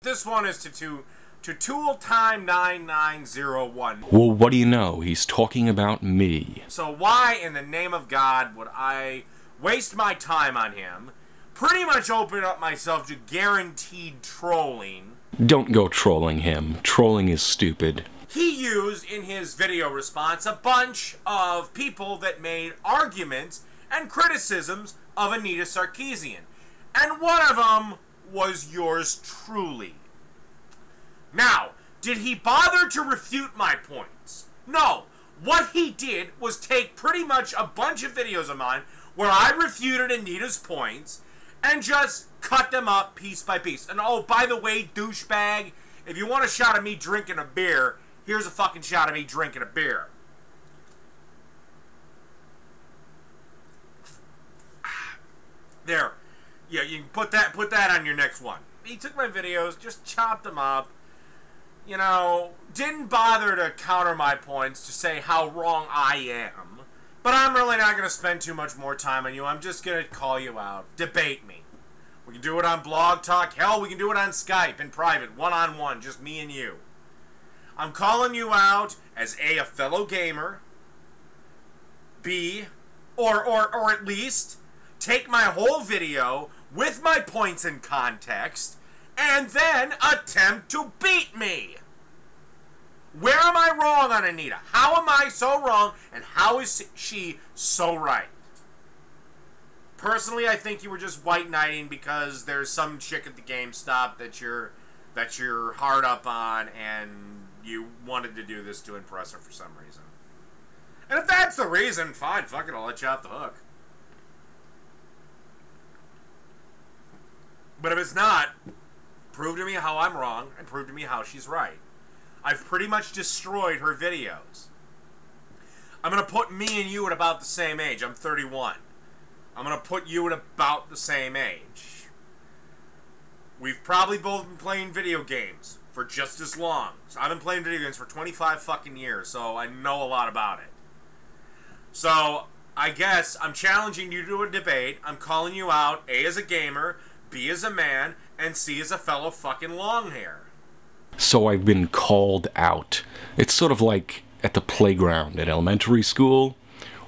This one is to ToolTime9901. Well, what do you know? He's talking about me. So why in the name of God would I waste my time on him? Pretty much open up myself to guaranteed trolling. Don't go trolling him. Trolling is stupid. He used in his video response a bunch of people that made arguments and criticisms of Anita Sarkeesian. And one of them was yours truly. Now, did he bother to refute my points? No. What he did was take pretty much a bunch of videos of mine where I refuted Anita's points and just cut them up piece by piece. And oh, by the way, douchebag, if you want a shot of me drinking a beer, here's a fucking shot of me drinking a beer. There. Yeah, you can put that on your next one. He took my videos, just chopped them up. You know, didn't bother to counter my points to say how wrong I am. But I'm really not going to spend too much more time on you. I'm just going to call you out. Debate me. We can do it on Blog Talk. Hell, we can do it on Skype in private, one-on-one, just me and you. I'm calling you out as A, a fellow gamer, B, or at least take my whole video with my points in context and then attempt to beat me. Where am I wrong on Anita? How am I so wrong, and how is she so right? Personally, I think you were just white knighting because there's some chick at the GameStop that you're hard up on, and you wanted to do this to impress her for some reason. And if that's the reason, fine, fuck it, I'll let you off the hook. But if it's not, prove to me how I'm wrong, and prove to me how she's right. I've pretty much destroyed her videos. I'm going to put me and you at about the same age. I'm 31. I'm going to put you at about the same age. We've probably both been playing video games for just as long. So I've been playing video games for 25 fucking years, so I know a lot about it. So I guess I'm challenging you to a debate. I'm calling you out, A, as a gamer, B, as a man, and C, as a fellow fucking long hair. So I've been called out. It's sort of like at the playground at elementary school.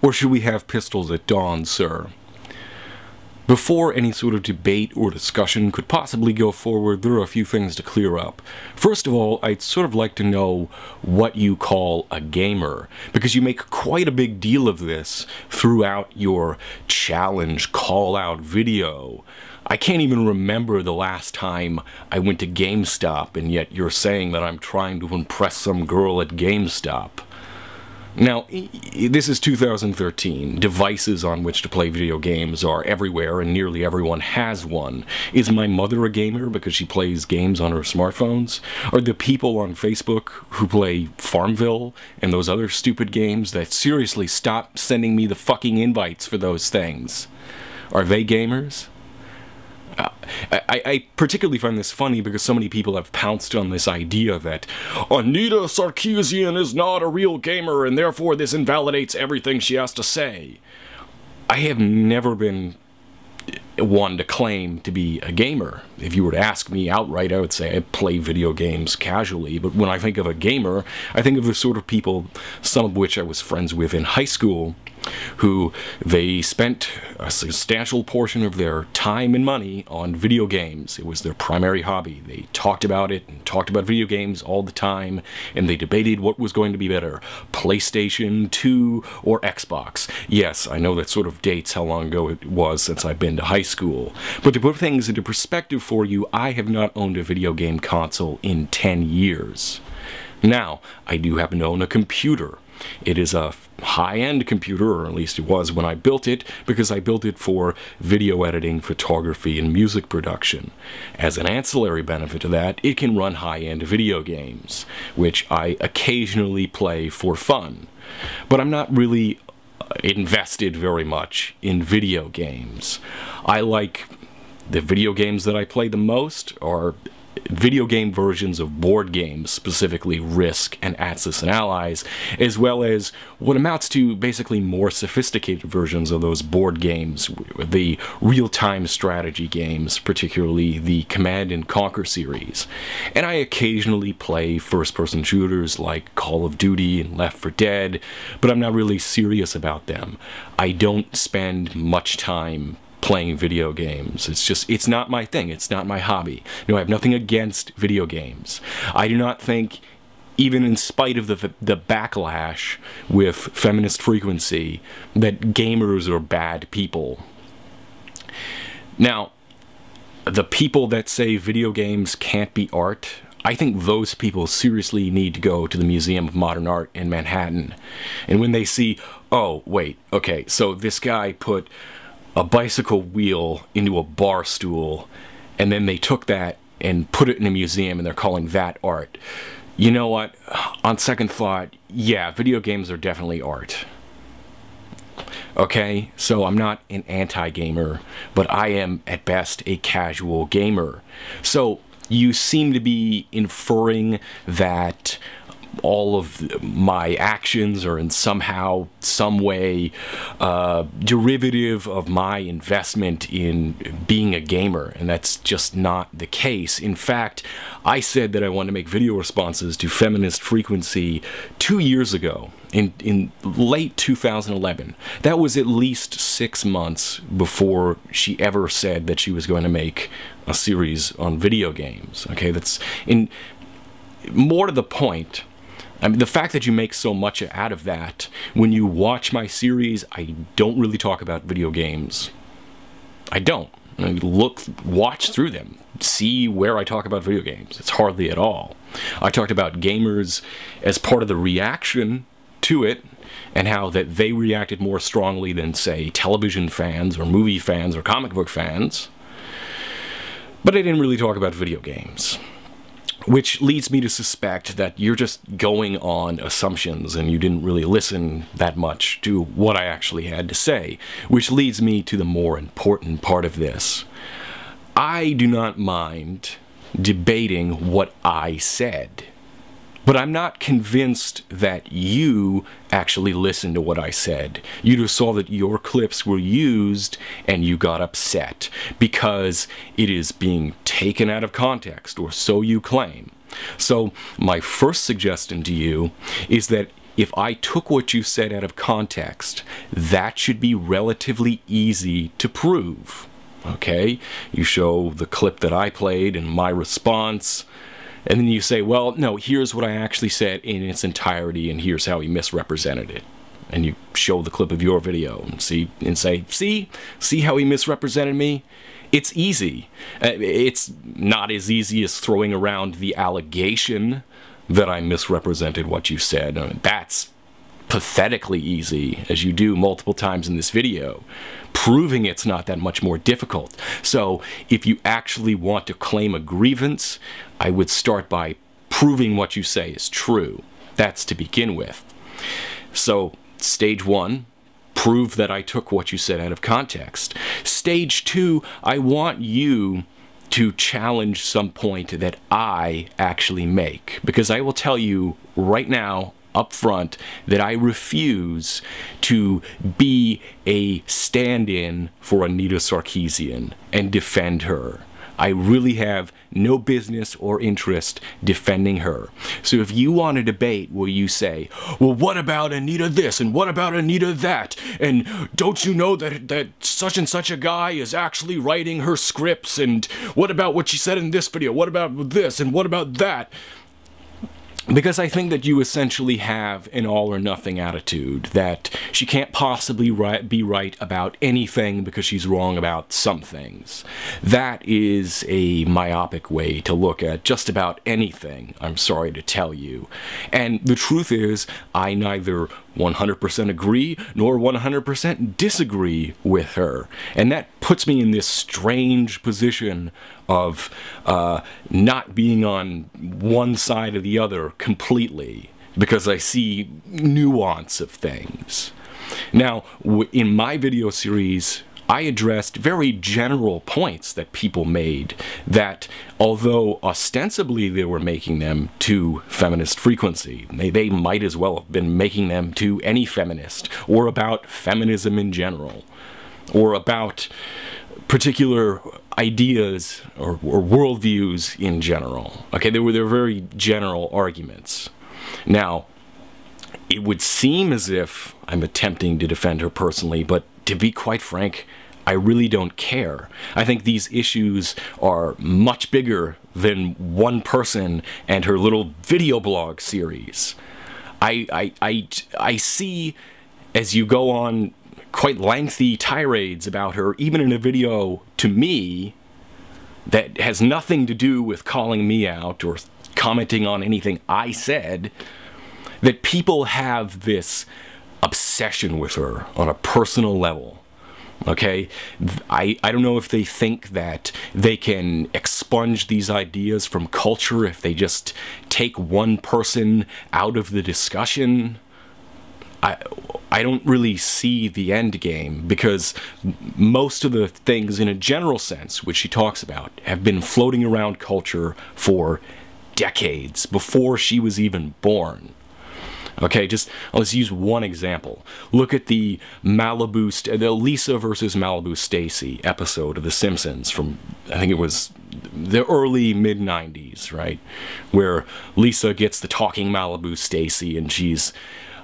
Or should we have pistols at dawn, sir? Before any sort of debate or discussion could possibly go forward, there are a few things to clear up. First of all, I'd sort of like to know what you call a gamer, because you make quite a big deal of this throughout your challenge call-out video. I can't even remember the last time I went to GameStop, and yet you're saying that I'm trying to impress some girl at GameStop. Now, this is 2013. Devices on which to play video games are everywhere, and nearly everyone has one. Is my mother a gamer because she plays games on her smartphones? Are the people on Facebook who play Farmville and those other stupid games that seriously stop sending me the fucking invites for those things? Are they gamers? I particularly find this funny because so many people have pounced on this idea that Anita Sarkeesian is not a real gamer and therefore this invalidates everything she has to say. I have never been one to claim to be a gamer. If you were to ask me outright, I would say I play video games casually, but when I think of a gamer, I think of the sort of people, some of which I was friends with in high school, who they spent a substantial portion of their time and money on video games. It was their primary hobby. They talked about it and talked about video games all the time, and they debated what was going to be better, PlayStation 2 or Xbox. Yes, I know that sort of dates how long ago it was since I've been to high school. But to put things into perspective for you, I have not owned a video game console in 10 years. Now, I do happen to own a computer. It is a high-end computer, or at least it was when I built it, because I built it for video editing, photography, and music production. As an ancillary benefit to that, it can run high-end video games, which I occasionally play for fun. But I'm not really invested very much in video games. I like the video games that I play the most are video game versions of board games, specifically Risk and Axis and Allies, as well as what amounts to basically more sophisticated versions of those board games, the real-time strategy games, particularly the Command and Conquer series. And I occasionally play first-person shooters like Call of Duty and Left 4 Dead, but I'm not really serious about them. I don't spend much time playing video games. It's not my thing. It's not my hobby. No, I have nothing against video games. I do not think, even in spite of the backlash with Feminist Frequency, that gamers are bad people. Now, the people that say video games can't be art, I think those people seriously need to go to the Museum of Modern Art in Manhattan. And when they see, oh, wait, okay, so this guy put a bicycle wheel into a bar stool, and then they took that and put it in a museum, and they're calling that art. You know what? On second thought, yeah, video games are definitely art. Okay, so I'm not an anti-gamer, but I am, at best, a casual gamer. So you seem to be inferring that all of my actions are in somehow, some way, derivative of my investment in being a gamer, and that's just not the case. In fact, I said that I wanted to make video responses to Feminist Frequency 2 years ago, in late 2011. That was at least 6 months before she ever said that she was going to make a series on video games. Okay, that's more to the point. I mean, the fact that you make so much out of that, when you watch my series, I don't really talk about video games. I don't. I mean, watch through them. See where I talk about video games. It's hardly at all. I talked about gamers as part of the reaction to it, and how that they reacted more strongly than, say, television fans or movie fans or comic book fans. But I didn't really talk about video games. Which leads me to suspect that you're just going on assumptions and you didn't really listen that much to what I actually had to say. Which leads me to the more important part of this. I do not mind debating what I said. But I'm not convinced that you actually listened to what I said. You just saw that your clips were used and you got upset because it is being taken out of context, or so you claim. So my first suggestion to you is that if I took what you said out of context, that should be relatively easy to prove. Okay? You show the clip that I played and my response, and then you say, well, no, here's what I actually said in its entirety, and here's how he misrepresented it. And you show the clip of your video and say, see how he misrepresented me? It's easy. It's not as easy as throwing around the allegation that I misrepresented what you said. I mean, that's pathetically easy, as you do multiple times in this video. Proving it's not that much more difficult. So if you actually want to claim a grievance, I would start by proving what you say is true. That's to begin with. So stage 1, prove that I took what you said out of context. Stage 2, I want you to challenge some point that I actually make, because I will tell you right now up front that I refuse to be a stand-in for Anita Sarkeesian and defend her. I really have no business or interest defending her. So if you want a debate where you say, well, what about Anita this and what about Anita that, and don't you know that such and such a guy is actually writing her scripts, and what about what she said in this video, what about this and what about that? Because I think that you essentially have an all-or-nothing attitude, that she can't possibly be right about anything because she's wrong about some things. That is a myopic way to look at just about anything, I'm sorry to tell you. And the truth is, I neither 100% agree nor 100% disagree with her. And that puts me in this strange position of not being on one side or the other completely, because I see nuance of things. Now, in my video series, I addressed very general points that people made that, although ostensibly they were making them to Feminist Frequency, they might as well have been making them to any feminist, or about feminism in general, or about particular ideas or worldviews in general. Okay, they were very general arguments. Now, it would seem as if I'm attempting to defend her personally, but to be quite frank, I really don't care. I think these issues are much bigger than one person and her little video blog series. I see, as you go on quite lengthy tirades about her, even in a video to me that has nothing to do with calling me out or commenting on anything I said, that people have this obsession with her on a personal level. Okay, I don't know if they think that they can expunge these ideas from culture if they just take one person out of the discussion. I don't really see the end game, because most of the things in a general sense which she talks about have been floating around culture for decades, before she was even born. Okay, let's use one example. Look at the Lisa versus Malibu Stacy episode of The Simpsons from, I think it was the early mid-90s, right? Where Lisa gets the talking Malibu Stacy, and she's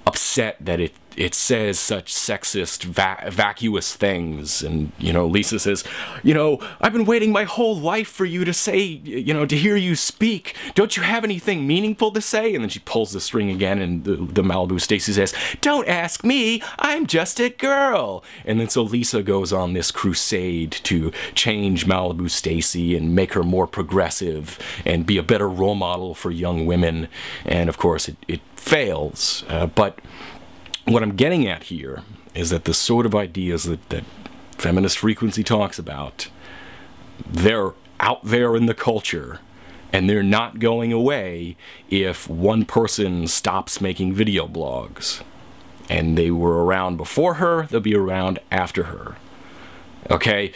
upset that it says such sexist, vacuous things. And, you know, Lisa says, you know, I've been waiting my whole life for you to say, you know, to hear you speak. Don't you have anything meaningful to say? And then she pulls the string again, and the Malibu Stacy says, don't ask me, I'm just a girl. And then so Lisa goes on this crusade to change Malibu Stacy and make her more progressive and be a better role model for young women. And of course it fails. But what I'm getting at here is that the sort of ideas that Feminist Frequency talks about, they're out there in the culture, and they're not going away if one person stops making video blogs. And they were around before her, they'll be around after her. Okay?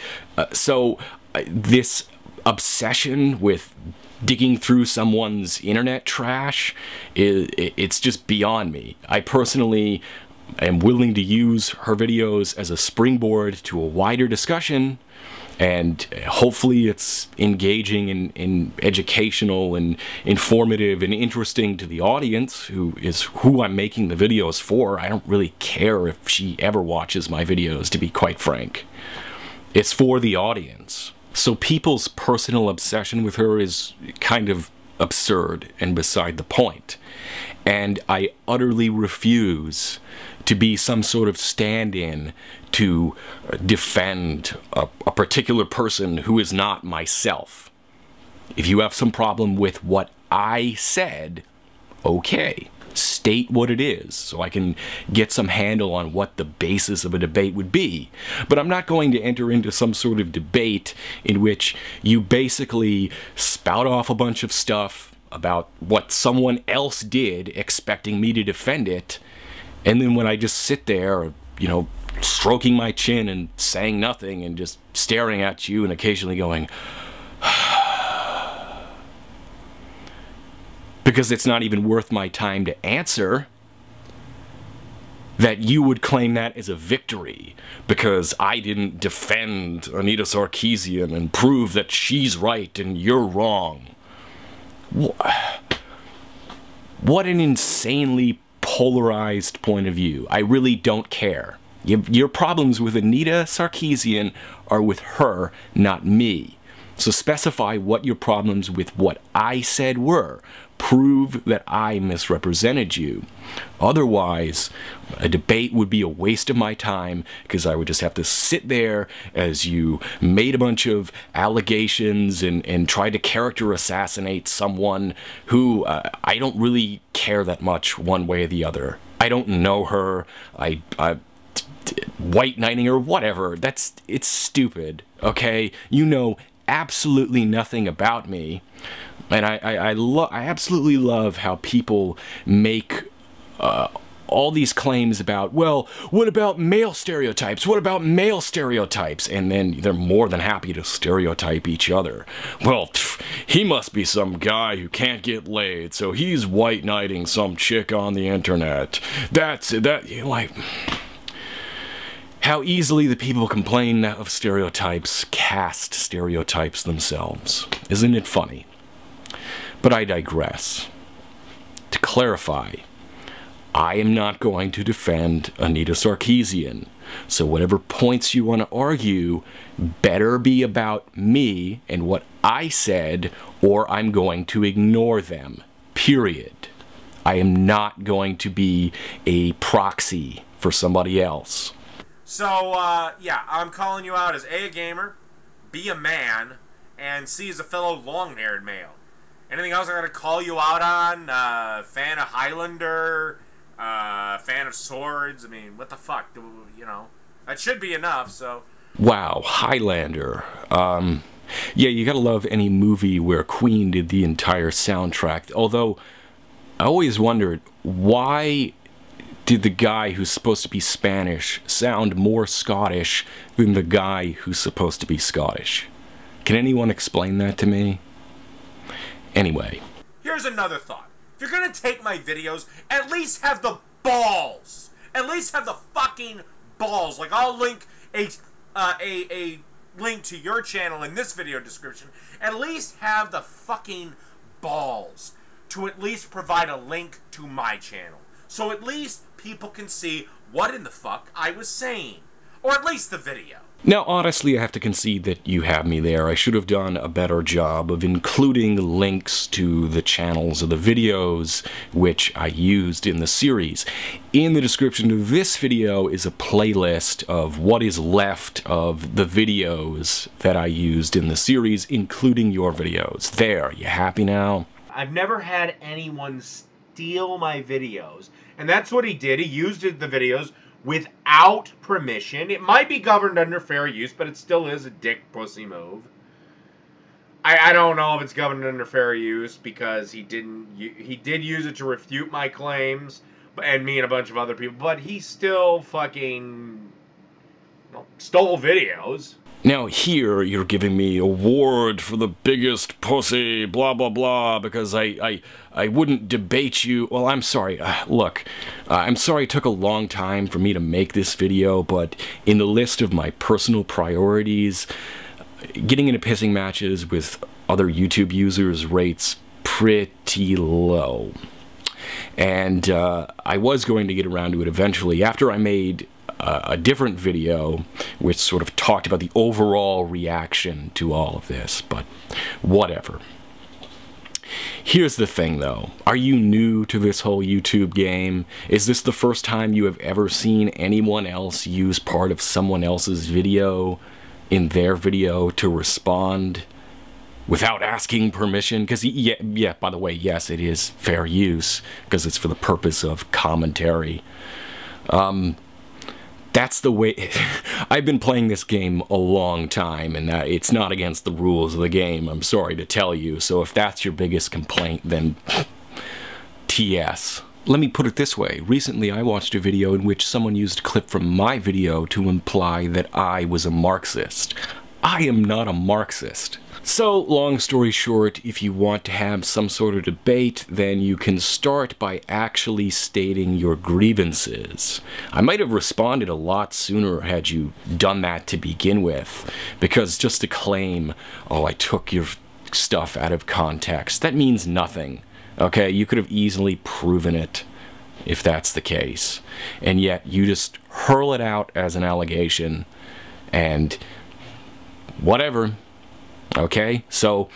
So this obsession with digging through someone's internet trash, it's just beyond me. I personally am willing to use her videos as a springboard to a wider discussion, and hopefully it's engaging and educational and informative and interesting to the audience, who I'm making the videos for. I don't really care if she ever watches my videos, to be quite frank. It's for the audience. So people's personal obsession with her is kind of absurd and beside the point. And I utterly refuse to be some sort of stand-in to defend a particular person who is not myself. If you have some problem with what I said, okay, state what it is so I can get some handle on what the basis of a debate would be. But I'm not going to enter into some sort of debate in which you basically spout off a bunch of stuff about what someone else did, expecting me to defend it, and then when I just sit there, you know, stroking my chin and saying nothing and just staring at you and occasionally going, because it's not even worth my time to answer, that you would claim that as a victory because I didn't defend Anita Sarkeesian and prove that she's right and you're wrong. What an insanely polarized point of view. I really don't care. Your problems with Anita Sarkeesian are with her, not me. So specify what your problems with what I said were. Prove that I misrepresented you. Otherwise, a debate would be a waste of my time, because I would just have to sit there as you made a bunch of allegations and tried to character assassinate someone who I don't really care that much one way or the other. I don't know her. White knighting or whatever. It's stupid. Okay, you know absolutely nothing about me. And I absolutely love how people make all these claims about, well, what about male stereotypes? What about male stereotypes? And then they're more than happy to stereotype each other. Well, he must be some guy who can't get laid, so he's white knighting some chick on the internet. Like, how easily the people complain of stereotypes cast stereotypes themselves. Isn't it funny? But I digress. To clarify, I am not going to defend Anita Sarkeesian, so whatever points you want to argue better be about me and what I said, or I'm going to ignore them. Period. I am not going to be a proxy for somebody else. So, yeah, I'm calling you out as A, gamer, B, a man, and C, as a fellow long-haired male. Anything else I gotta call you out on? Fan of Highlander? Fan of swords? I mean, what the fuck? You know, that should be enough, so... Wow, Highlander. Yeah, you gotta love any movie where Queen did the entire soundtrack. Although, I always wondered, why did the guy who's supposed to be Spanish sound more Scottish than the guy who's supposed to be Scottish? Can anyone explain that to me? Anyway. Here's another thought. If you're gonna take my videos, at least have the balls. At least have the fucking balls. Like, I'll link a link to your channel in this video description. At least have the fucking balls to at least provide a link to my channel. So at least people can see what in the fuck I was saying. Or at least the video. Now, honestly, I have to concede that you have me there. I should have done a better job of including links to the channels of the videos which I used in the series. In the description of this video is a playlist of what is left of the videos that I used in the series, including your videos. There, you happy now? I've never had anyone steal my videos, and that's what he did. He used the videos without permission. It might be governed under fair use, but it still is a dick pussy move. I don't know if it's governed under fair use because he did use it to refute my claims and me and a bunch of other people, but he still fucking stole videos. Now here you're giving me award for the biggest pussy, blah blah blah, because I wouldn't debate you. Well, I'm sorry. Look, I'm sorry it took a long time for me to make this video, but in the list of my personal priorities, getting into pissing matches with other YouTube users rates pretty low. And I was going to get around to it eventually after I made a different video which sort of talked about the overall reaction to all of this, but whatever. Here's the thing though, are you new to this whole YouTube game? Is this the first time you have ever seen anyone else use part of someone else's video in their video to respond without asking permission? Because yeah, by the way, yes, it is fair use because it's for the purpose of commentary. That's the way. I've been playing this game a long time, and it's not against the rules of the game, I'm sorry to tell you. So if that's your biggest complaint, then TS. Let me put it this way. Recently I watched a video in which someone used a clip from my video to imply that I was a Marxist. I am not a Marxist. So, long story short, if you want to have some sort of debate, then you can start by actually stating your grievances. I might have responded a lot sooner had you done that to begin with, because just to claim, oh, I took your stuff out of context, that means nothing. Okay, you could have easily proven it if that's the case. And yet, you just hurl it out as an allegation, and whatever. Okay, so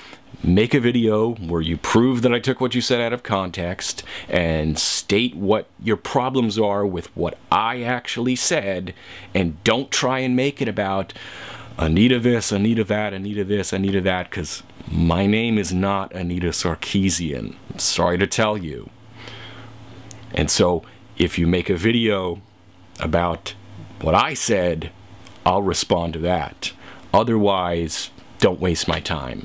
make a video where you prove that I took what you said out of context and state what your problems are with what I actually said, and don't try and make it about Anita this, Anita that, Anita this, Anita that, because my name is not Anita Sarkeesian. I'm sorry to tell you. And so if you make a video about what I said, I'll respond to that. Otherwise, don't waste my time.